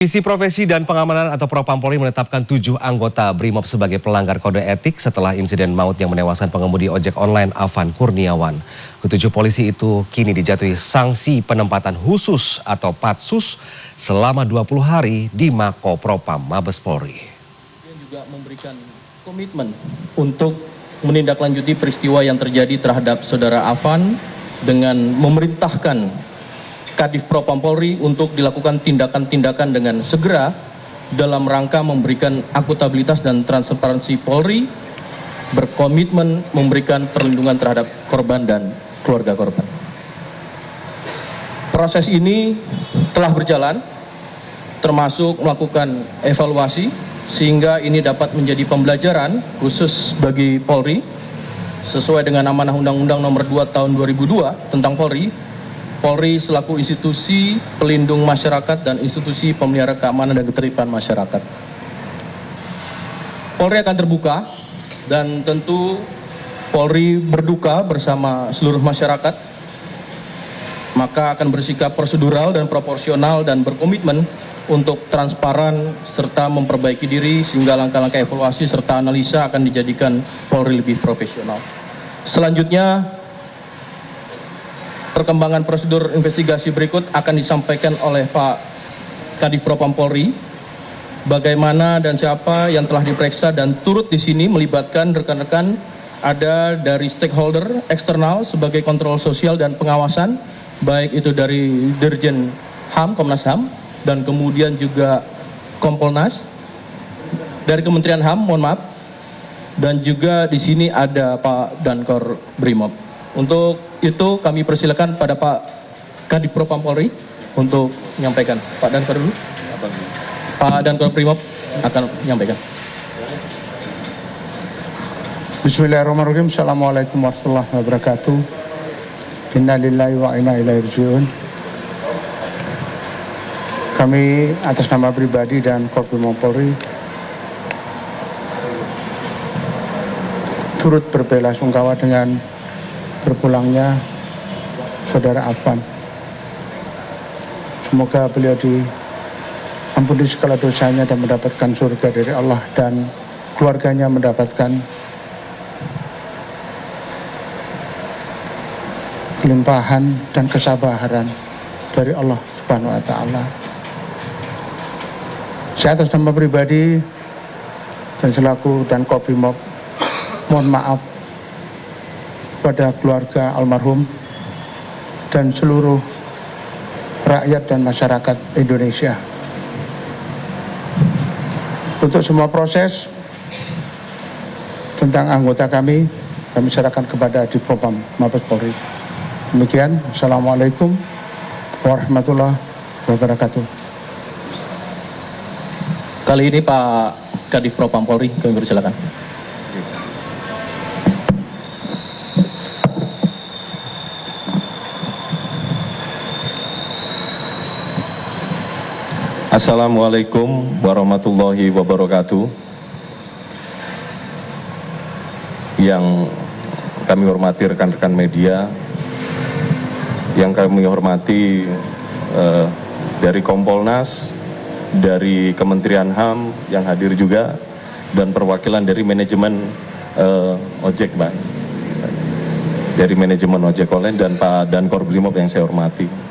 Komisi Profesi dan Pengamanan atau Propam Polri menetapkan 7 anggota BRIMOB sebagai pelanggar kode etik setelah insiden maut yang menewaskan pengemudi ojek online Afan Kurniawan. Ketujuh polisi itu kini dijatuhi sanksi penempatan khusus atau patsus selama 20 hari di Mako Propam Mabes Polri. Dia juga memberikan komitmen untuk menindaklanjuti peristiwa yang terjadi terhadap saudara Afan dengan memerintahkan Kadif Propam Polri untuk dilakukan tindakan-tindakan dengan segera dalam rangka memberikan akuntabilitas dan transparansi Polri, berkomitmen memberikan perlindungan terhadap korban dan keluarga korban. Proses ini telah berjalan, termasuk melakukan evaluasi, sehingga ini dapat menjadi pembelajaran khusus bagi Polri, sesuai dengan amanah Undang-Undang Nomor 2 Tahun 2002 tentang Polri. Polri selaku institusi pelindung masyarakat dan institusi pemelihara keamanan dan ketertiban masyarakat. Polri akan terbuka dan tentu Polri berduka bersama seluruh masyarakat, maka akan bersikap prosedural dan proporsional dan berkomitmen untuk transparan serta memperbaiki diri sehingga langkah-langkah evaluasi serta analisa akan dijadikan Polri lebih profesional. Selanjutnya, perkembangan prosedur investigasi berikut akan disampaikan oleh Pak Kadif Propam Polri. Bagaimana dan siapa yang telah diperiksa dan turut di sini melibatkan rekan-rekan ada dari stakeholder eksternal sebagai kontrol sosial dan pengawasan, baik itu dari Dirjen HAM, Komnas HAM, dan kemudian juga Kompolnas, dari Kementerian HAM, mohon maaf, dan juga di sini ada Pak Dankor BRIMOB. Untuk itu kami persilakan pada Pak Kadif Propam Polri untuk menyampaikan. Pak Dankor dulu. Pak Dankor BRIMOB akan menyampaikan. Bismillahirrahmanirrahim. Assalamualaikum warahmatullahi wabarakatuh. Inna lillahi wa inna ilaihi raji'un. Kami atas nama pribadi dan Korpimom Polri turut berbelasungkawa dengan berpulangnya saudara Afan. Semoga beliau diampuni segala dosanya dan mendapatkan surga dari Allah, dan keluarganya mendapatkan kelimpahan dan kesabaran dari Allah Subhanahu wa Ta'ala. Saya atas nama pribadi dan selaku dan Kopimob mohon maaf pada keluarga almarhum dan seluruh rakyat dan masyarakat Indonesia. Untuk semua proses tentang anggota kami serahkan kepada Kadif Propam Mabes Polri. Demikian, Assalamualaikum warahmatullahi wabarakatuh. Kali ini Pak Kadif Propam Polri, kami persilakan. Assalamualaikum warahmatullahi wabarakatuh. Yang kami hormati rekan-rekan media, yang kami hormati dari Kompolnas, dari Kementerian HAM yang hadir juga, dan perwakilan dari manajemen ojek, Mbak, dari manajemen ojek online, dan Pak Dankor BRIMOB yang saya hormati.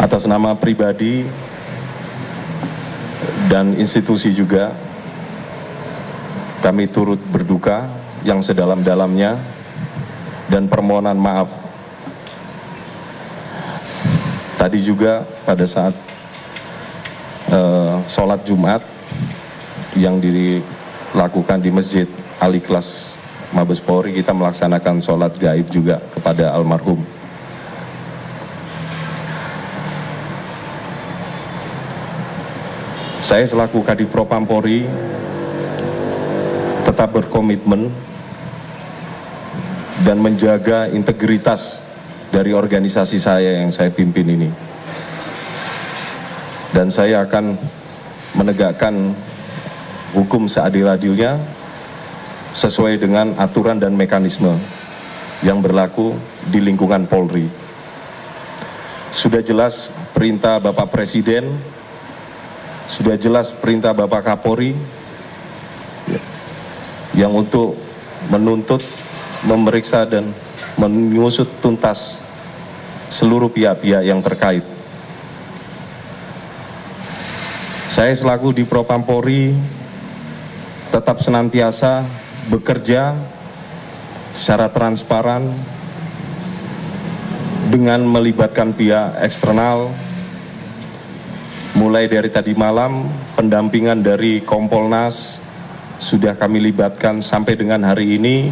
Atas nama pribadi dan institusi juga, kami turut berduka yang sedalam-dalamnya dan permohonan maaf. Tadi juga pada saat sholat Jumat yang dilakukan di Masjid Al-Ikhlas Mabes Polri, kita melaksanakan sholat gaib juga kepada almarhum. Saya selaku Kadif Propam Polri tetap berkomitmen dan menjaga integritas dari organisasi saya yang saya pimpin ini. Dan saya akan menegakkan hukum seadil-adilnya sesuai dengan aturan dan mekanisme yang berlaku di lingkungan Polri. sudah jelas perintah Bapak Presiden, sudah jelas perintah Bapak Kapolri yang untuk menuntut, memeriksa dan mengusut tuntas seluruh pihak-pihak yang terkait. Saya selaku di Propam Polri tetap senantiasa bekerja secara transparan dengan melibatkan pihak eksternal, mulai dari tadi malam pendampingan dari Kompolnas sudah kami libatkan sampai dengan hari ini,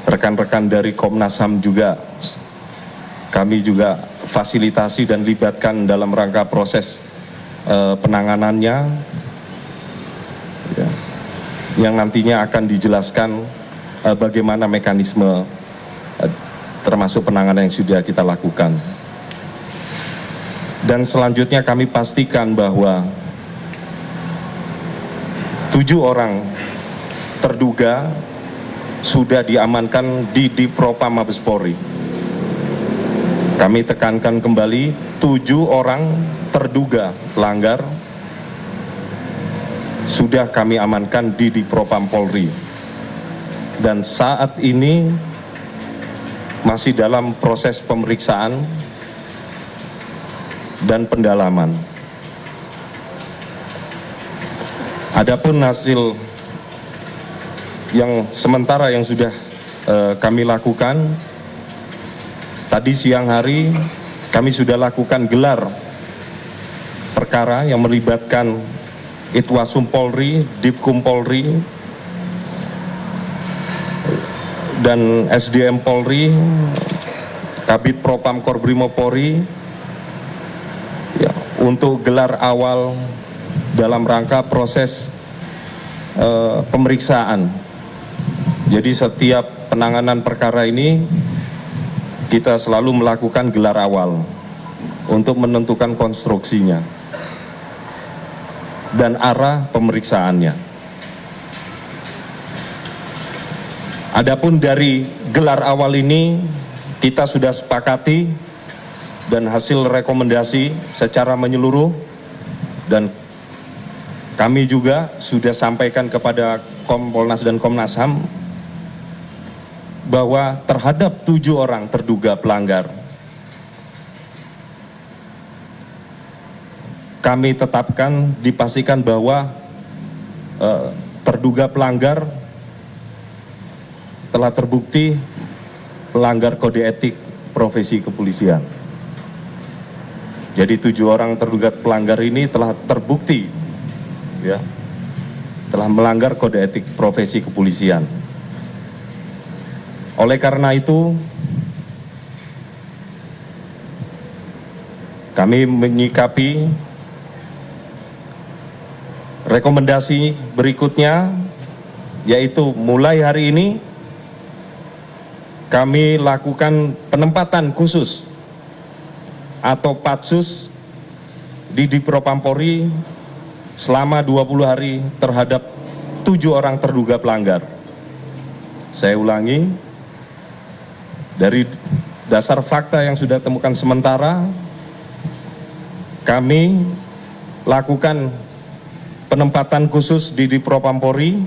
rekan-rekan dari Komnas HAM juga kami juga fasilitasi dan libatkan dalam rangka proses penanganannya, ya, yang nantinya akan dijelaskan bagaimana mekanisme termasuk penanganan yang sudah kita lakukan. Dan selanjutnya kami pastikan bahwa 7 orang terduga sudah diamankan di Propam Mabes Polri. Kami tekankan kembali, 7 orang terduga pelanggar sudah kami amankan di Propam Polri. Dan saat ini masih dalam proses pemeriksaan dan pendalaman. Adapun hasil yang sementara yang sudah kami lakukan, tadi siang hari kami sudah lakukan gelar perkara yang melibatkan Itwasum Polri, Divkum Polri, dan SDM Polri, Kabid Propam Korbrimob Polri, ya, untuk gelar awal dalam rangka proses pemeriksaan. Jadi setiap penanganan perkara ini kita selalu melakukan gelar awal untuk menentukan konstruksinya dan arah pemeriksaannya. Adapun dari gelar awal ini kita sudah sepakati dan hasil rekomendasi secara menyeluruh, dan kami juga sudah sampaikan kepada Kompolnas dan Komnas HAM bahwa terhadap 7 orang terduga pelanggar kami tetapkan, dipastikan bahwa terduga pelanggar telah terbukti melanggar kode etik profesi kepolisian. Jadi 7 orang terduga pelanggar ini telah terbukti, ya, telah melanggar kode etik profesi kepolisian. Oleh karena itu, kami menyikapi rekomendasi berikutnya, yaitu mulai hari ini kami lakukan penempatan khusus atau patsus di Propam Polri selama 20 hari terhadap 7 orang terduga pelanggar. Saya ulangi, dari dasar fakta yang sudah temukan sementara, kami lakukan penempatan khusus di Propam Polri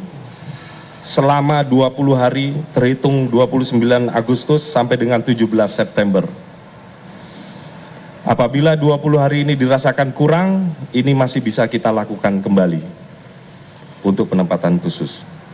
selama 20 hari terhitung 29 Agustus sampai dengan 17 September. Apabila 20 hari ini dirasakan kurang, ini masih bisa kita lakukan kembali untuk penempatan khusus.